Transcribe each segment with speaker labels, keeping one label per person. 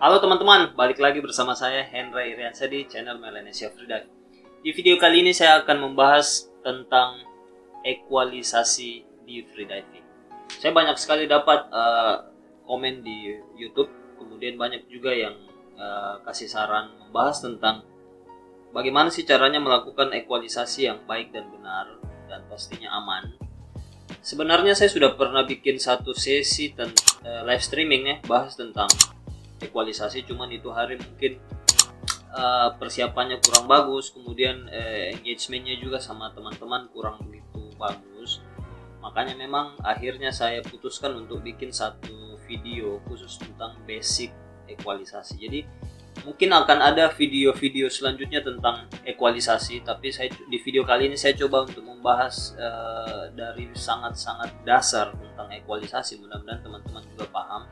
Speaker 1: Halo teman-teman, balik lagi bersama saya Hendra Iriansyah di channel Melanesia Freedive. Di video kali ini saya akan membahas tentang ekualisasi di freediving. Saya banyak sekali dapat komen di YouTube, kemudian banyak juga yang kasih saran membahas tentang bagaimana sih caranya melakukan ekualisasi yang baik dan benar dan pastinya aman. Sebenarnya saya sudah pernah bikin satu sesi live streaming ya, bahas tentang ekualisasi, cuman itu hari mungkin persiapannya kurang bagus, kemudian engagementnya juga sama teman-teman kurang begitu bagus. Makanya memang akhirnya saya putuskan untuk bikin satu video khusus tentang basic ekualisasi. Jadi mungkin akan ada video-video selanjutnya tentang ekualisasi, tapi di video kali ini saya coba untuk membahas dari sangat-sangat dasar tentang ekualisasi. Mudah-mudahan teman-teman juga paham.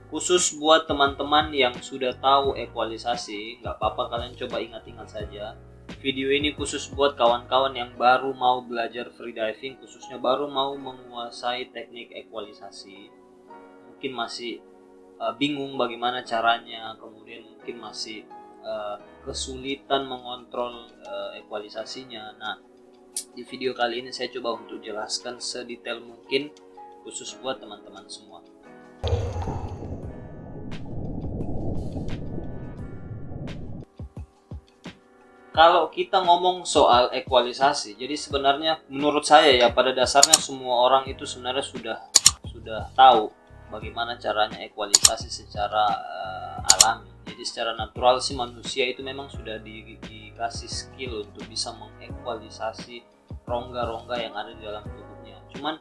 Speaker 1: Khusus buat teman-teman yang sudah tahu ekualisasi, nggak apa-apa, kalian coba ingat-ingat saja. Video ini khusus buat kawan-kawan yang baru mau belajar freediving, khususnya baru mau menguasai teknik ekualisasi. Mungkin masih bingung bagaimana caranya, kemudian mungkin masih kesulitan mengontrol ekualisasinya. Nah, di video kali ini saya coba untuk jelaskan sedetail mungkin khusus buat teman-teman semua. Kalau kita ngomong soal ekualisasi, jadi sebenarnya menurut saya ya, pada dasarnya semua orang itu sebenarnya sudah tahu bagaimana caranya ekualisasi secara alami. Jadi secara natural sih manusia itu memang sudah dikasih skill untuk bisa mengekualisasi rongga-rongga yang ada di dalam tubuhnya. Cuman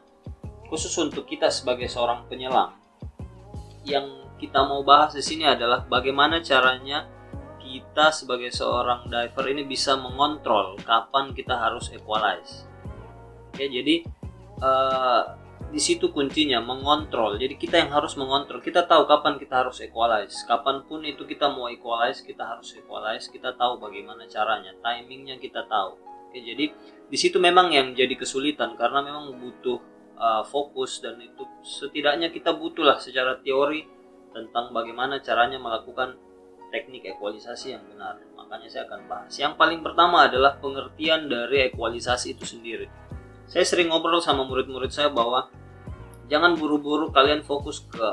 Speaker 1: khusus untuk kita sebagai seorang penyelam, yang kita mau bahas di sini adalah bagaimana caranya kita sebagai seorang diver ini bisa mengontrol kapan kita harus equalize. Oke, jadi di situ kuncinya, mengontrol. Jadi kita yang harus mengontrol. Kita tahu kapan kita harus equalize. Kapanpun itu kita mau equalize, kita harus equalize. Kita tahu bagaimana caranya, timingnya kita tahu. Oke, jadi di situ memang yang jadi kesulitan karena memang butuh fokus, dan itu setidaknya kita butuhlah secara teori tentang bagaimana caranya melakukan teknik ekualisasi yang benar. Makanya saya akan bahas. Yang paling pertama adalah pengertian dari ekualisasi itu sendiri. Saya sering ngobrol sama murid-murid saya bahwa jangan buru-buru kalian fokus ke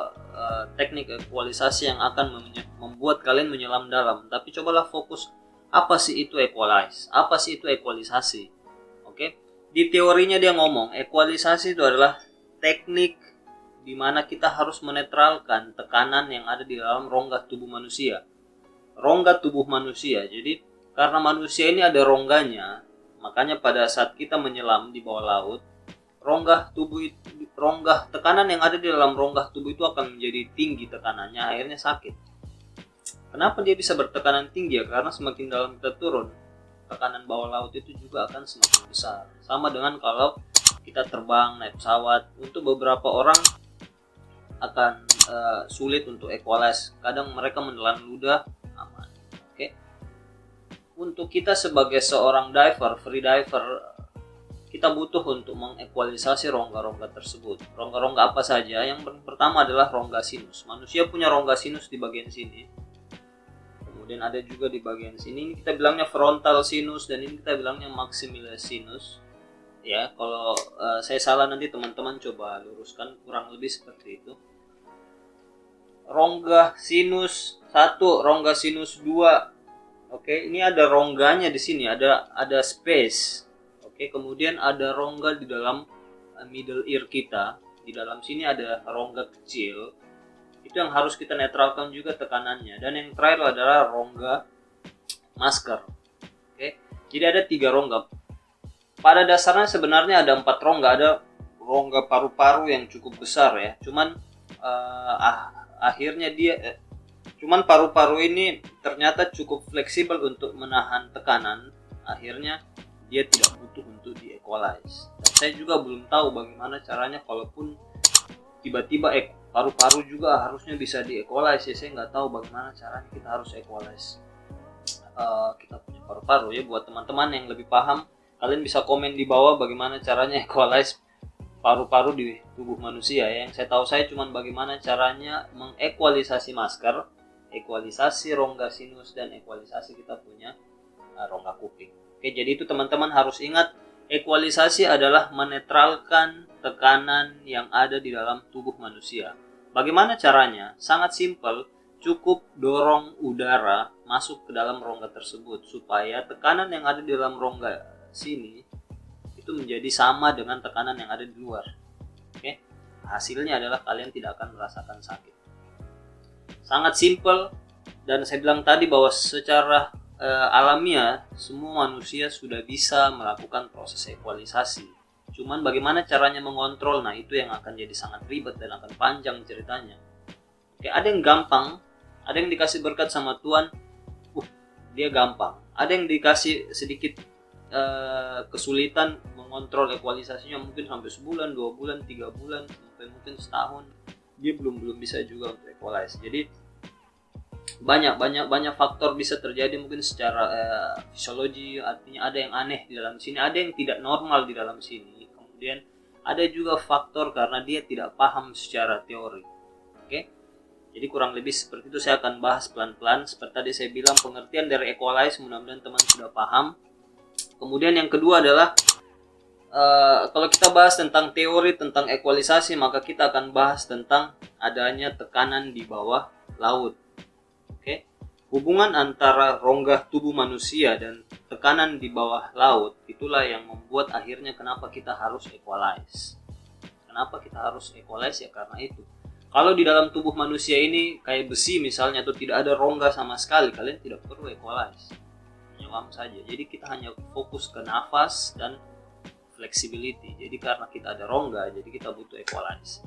Speaker 1: teknik ekualisasi yang akan membuat kalian menyelam dalam, tapi cobalah fokus apa sih itu equalize, apa sih itu ekualisasi. Oke? Di teorinya dia ngomong ekualisasi itu adalah teknik di mana kita harus menetralkan tekanan yang ada di dalam rongga tubuh manusia. Rongga tubuh manusia. Jadi karena manusia ini ada rongganya, makanya pada saat kita menyelam di bawah laut, rongga tekanan yang ada di dalam rongga tubuh itu akan menjadi tinggi tekanannya, akhirnya sakit. Kenapa dia bisa bertekanan tinggi? Ya karena semakin dalam kita turun, tekanan bawah laut itu juga akan semakin besar. Sama dengan kalau kita terbang naik pesawat, untuk beberapa orang akan sulit untuk equalize. Kadang mereka menelan ludah aman. Oke. Untuk kita sebagai seorang diver, free diver, kita butuh untuk mengekualisasi rongga-rongga tersebut. Rongga-rongga apa saja? Yang pertama adalah rongga sinus. Manusia punya rongga sinus di bagian sini. Kemudian ada juga di bagian sini. Ini kita bilangnya frontal sinus, dan ini kita bilangnya maxillaris sinus. Ya, kalau saya salah nanti teman-teman coba luruskan, kurang lebih seperti itu. Rongga sinus 1, rongga sinus 2. Oke, ini ada rongganya di sini, ada space. Oke, kemudian ada rongga di dalam middle ear kita. Di dalam sini ada rongga kecil. Itu yang harus kita netralkan juga tekanannya. Dan yang terakhir adalah rongga masker. Oke, jadi ada 3 rongga. Pada dasarnya sebenarnya ada 4 rongga. Ada rongga paru-paru yang cukup besar ya. Cuman akhirnya cuman paru-paru ini ternyata cukup fleksibel untuk menahan tekanan. Akhirnya dia tidak butuh untuk di-equalize. Dan saya juga belum tahu bagaimana caranya kalaupun tiba-tiba paru-paru juga harusnya bisa di-equalize ya. Saya nggak tahu bagaimana caranya kita harus equalize kita punya paru-paru ya. Buat teman-teman yang lebih paham, kalian bisa komen di bawah bagaimana caranya equalize paru-paru di tubuh manusia ya. Yang saya tahu saya cuma bagaimana caranya mengekualisasi masker ekualisasi rongga sinus dan ekualisasi kita punya rongga kuping. Oke, jadi itu teman-teman harus ingat, ekualisasi adalah menetralkan tekanan yang ada di dalam tubuh manusia. Bagaimana caranya? Sangat simpel, cukup dorong udara masuk ke dalam rongga tersebut supaya tekanan yang ada di dalam rongga sini itu menjadi sama dengan tekanan yang ada di luar. Oke? Hasilnya adalah kalian tidak akan merasakan sakit. Sangat simpel, dan saya bilang tadi bahwa secara alamiah semua manusia sudah bisa melakukan proses ekualisasi. Cuman bagaimana caranya mengontrol, nah itu yang akan jadi sangat ribet dan akan panjang ceritanya. Oke, ada yang gampang, ada yang dikasih berkat sama Tuhan, dia gampang. Ada yang dikasih sedikit kesulitan mengontrol ekualisasinya, mungkin sampai sebulan, 2 bulan, 3 bulan, sampai mungkin setahun dia belum bisa juga untuk equalize. Jadi banyak faktor bisa terjadi, mungkin secara fisiologi, artinya ada yang aneh di dalam sini, ada yang tidak normal di dalam sini. Kemudian ada juga faktor karena dia tidak paham secara teori. Oke? Jadi kurang lebih seperti itu, saya akan bahas pelan-pelan. Seperti tadi saya bilang, pengertian dari equalize mudah-mudahan teman sudah paham. Kemudian yang kedua adalah kalau kita bahas tentang teori tentang ekualisasi, maka kita akan bahas tentang adanya tekanan di bawah laut. Oke? Hubungan antara rongga tubuh manusia dan tekanan di bawah laut, itulah yang membuat akhirnya kenapa kita harus equalize. Kenapa kita harus equalize? Ya karena itu. Kalau di dalam tubuh manusia ini kayak besi misalnya, atau tidak ada rongga sama sekali, kalian tidak perlu equalize. Nyelam saja. Jadi kita hanya fokus ke nafas dan flexibility. Jadi karena kita ada rongga, jadi kita butuh equalize.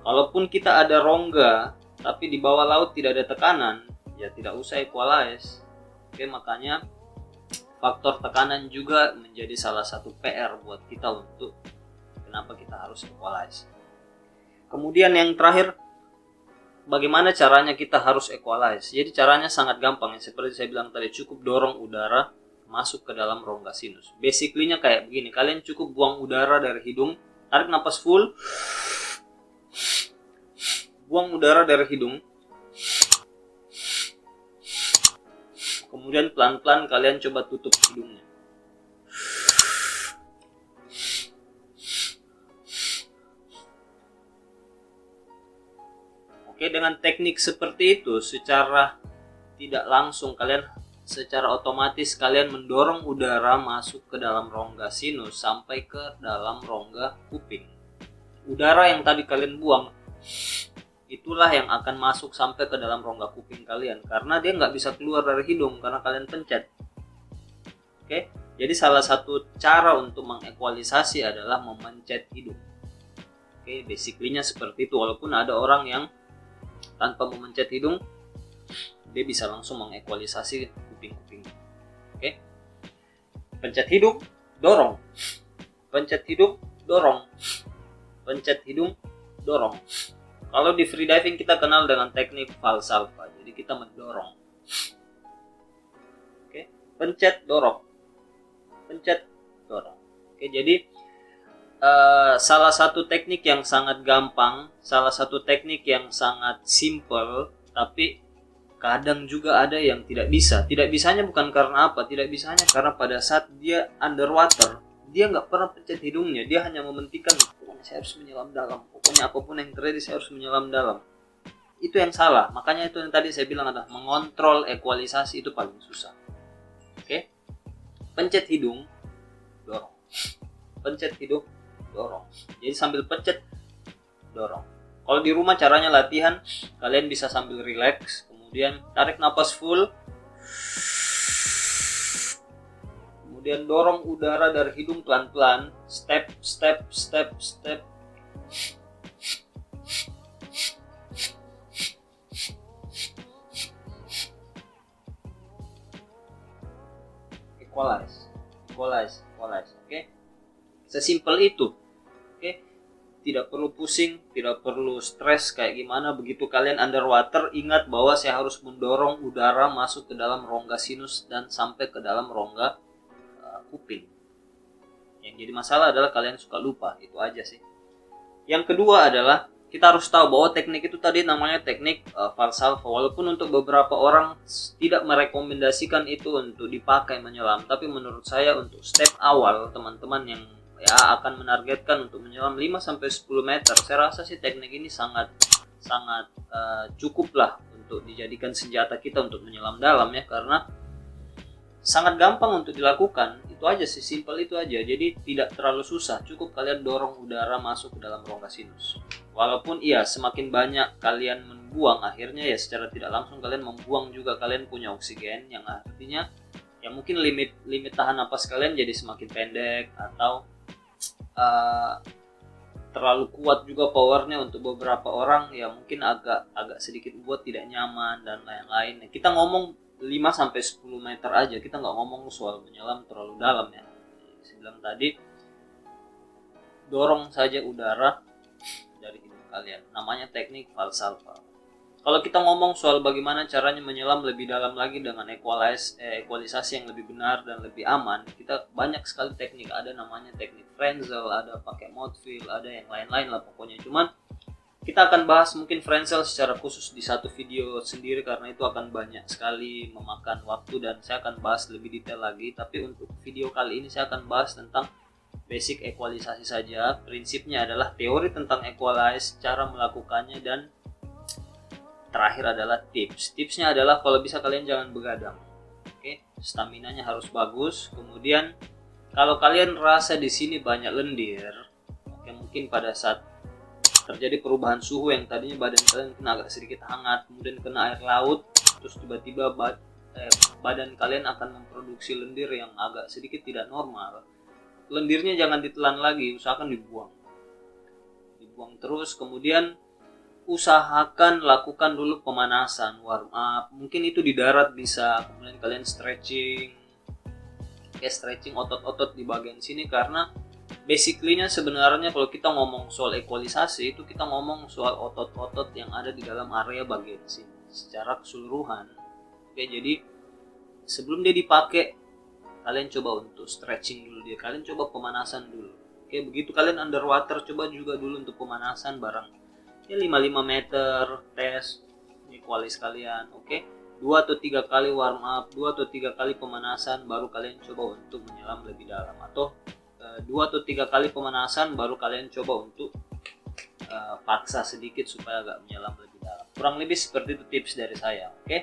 Speaker 1: Kalaupun kita ada rongga tapi di bawah laut tidak ada tekanan, ya tidak usah equalize. Oke, makanya faktor tekanan juga menjadi salah satu PR buat kita untuk kenapa kita harus equalize. Kemudian yang terakhir, bagaimana caranya kita harus equalize? Jadi caranya sangat gampang, ya seperti saya bilang tadi, cukup dorong udara masuk ke dalam rongga sinus. Basically-nya kayak begini, kalian cukup buang udara dari hidung, tarik napas full, buang udara dari hidung, kemudian pelan-pelan kalian coba tutup hidungnya. Oke, dengan teknik seperti itu, secara tidak langsung secara otomatis kalian mendorong udara masuk ke dalam rongga sinus sampai ke dalam rongga kuping. Udara yang tadi kalian buang, itulah yang akan masuk sampai ke dalam rongga kuping kalian, karena dia nggak bisa keluar dari hidung karena kalian pencet. Oke, jadi salah satu cara untuk mengekualisasi adalah memencet hidung. Oke, basically-nya seperti itu. Walaupun ada orang yang tanpa memencet hidung, dia bisa langsung mengekualisasi kuping-kuping. Oke. Pencet hidung, dorong. Pencet hidung, dorong. Pencet hidung, dorong. Kalau di freediving kita kenal dengan teknik Valsalva. Jadi kita mendorong. Oke. Pencet, dorong. Pencet, dorong. Oke, jadi salah satu teknik yang sangat gampang, salah satu teknik yang sangat simple, tapi kadang juga ada yang tidak bisa. Tidak bisanya bukan karena apa? Tidak bisanya karena pada saat dia underwater, dia nggak pernah pencet hidungnya. Dia hanya mementingkan, pokoknya saya harus menyelam dalam. Pokoknya apapun yang terjadi saya harus menyelam dalam. Itu yang salah. Makanya itu yang tadi saya bilang adalah mengontrol ekualisasi itu paling susah. Oke? Pencet hidung, dorong. Pencet hidung, dorong. Jadi sambil pencet, dorong. Kalau di rumah caranya latihan, kalian bisa sambil relax. Kemudian tarik napas full, kemudian dorong udara dari hidung pelan-pelan, step. Equalize, oke? Sesimpel itu, oke? Tidak perlu pusing, tidak perlu stres kayak gimana. Begitu kalian underwater, ingat bahwa saya harus mendorong udara masuk ke dalam rongga sinus dan sampai ke dalam rongga kuping. Yang jadi masalah adalah kalian suka lupa, itu aja sih. Yang kedua adalah kita harus tahu bahwa teknik itu tadi namanya teknik Valsalva. Walaupun untuk beberapa orang tidak merekomendasikan itu untuk dipakai menyelam, tapi menurut saya untuk step awal teman-teman yang ya akan menargetkan untuk menyelam 5-10 meter, saya rasa sih teknik ini sangat cukup lah untuk dijadikan senjata kita untuk menyelam dalam ya, karena sangat gampang untuk dilakukan. Itu aja sih, simpel itu aja. Jadi tidak terlalu susah, cukup kalian dorong udara masuk ke dalam rongga sinus. Walaupun iya semakin banyak kalian membuang, akhirnya ya secara tidak langsung kalian membuang juga kalian punya oksigen, yang artinya ya mungkin limit tahan napas kalian jadi semakin pendek, atau terlalu kuat juga powernya untuk beberapa orang, ya mungkin agak sedikit buat tidak nyaman dan lain-lain. Kita ngomong 5-10 meter aja, kita nggak ngomong soal menyelam terlalu dalam ya. Saya bilang tadi, dorong saja udara dari hidung kalian, namanya teknik Valsalva. Kalau kita ngomong soal bagaimana caranya menyelam lebih dalam lagi dengan ekualisasi yang lebih benar dan lebih aman, kita banyak sekali teknik. Ada namanya teknik Frenzel, ada pakai mouthfeel, ada yang lain-lain lah pokoknya. Cuman kita akan bahas mungkin Frenzel secara khusus di satu video sendiri, karena itu akan banyak sekali memakan waktu dan saya akan bahas lebih detail lagi. Tapi untuk video kali ini saya akan bahas tentang basic ekualisasi saja. Prinsipnya adalah teori tentang equalize, cara melakukannya, dan terakhir adalah tips. Tipsnya adalah kalau bisa kalian jangan begadang. Oke, staminanya harus bagus. Kemudian kalau kalian rasa di sini banyak lendir, oke, mungkin pada saat terjadi perubahan suhu yang tadinya badan kalian kena agak sedikit hangat, kemudian kena air laut, terus tiba-tiba badan kalian akan memproduksi lendir yang agak sedikit tidak normal. Lendirnya jangan ditelan lagi, usahakan dibuang terus. Kemudian usahakan lakukan dulu pemanasan, warm up. Mungkin itu di darat bisa, kemudian kalian stretching otot-otot di bagian sini, karena basically-nya sebenarnya kalau kita ngomong soal ekualisasi itu kita ngomong soal otot-otot yang ada di dalam area bagian sini secara keseluruhan. Oke, jadi sebelum dia dipakai kalian coba untuk stretching dulu dia, kalian coba pemanasan dulu. Oke, begitu kalian underwater coba juga dulu untuk pemanasan bareng ya 5 meter tes equalis kalian. Oke, 2 atau 3 kali warm up, 2 atau 3 kali pemanasan, baru kalian coba untuk menyelam lebih dalam, atau 2 atau 3 kali pemanasan baru kalian coba untuk paksa sedikit supaya agak menyelam lebih dalam. Kurang lebih seperti itu tips dari saya. Oke,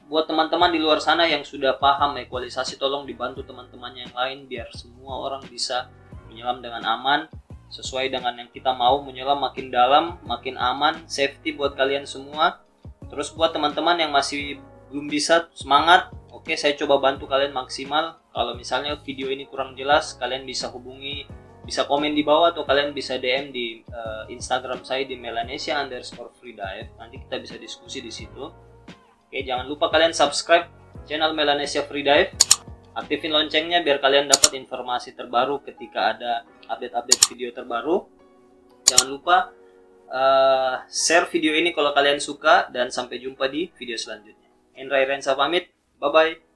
Speaker 1: buat teman-teman di luar sana yang sudah paham ekualisasi, tolong dibantu teman-temannya yang lain biar semua orang bisa menyelam dengan aman sesuai dengan yang kita mau, menyelam makin dalam, makin aman, safety buat kalian semua. Terus buat teman-teman yang masih belum bisa, semangat. Oke, saya coba bantu kalian maksimal. Kalau misalnya video ini kurang jelas, kalian bisa hubungi, bisa komen di bawah, atau kalian bisa DM di Instagram saya di Melanesia_freedive. Nanti kita bisa diskusi di situ. Oke, jangan lupa kalian subscribe channel Melanesia Freedive. Aktifin loncengnya biar kalian dapat informasi terbaru ketika ada update-update video terbaru. Jangan lupa share video ini kalau kalian suka, dan sampai jumpa di video selanjutnya. Endra Irensa pamit, bye bye.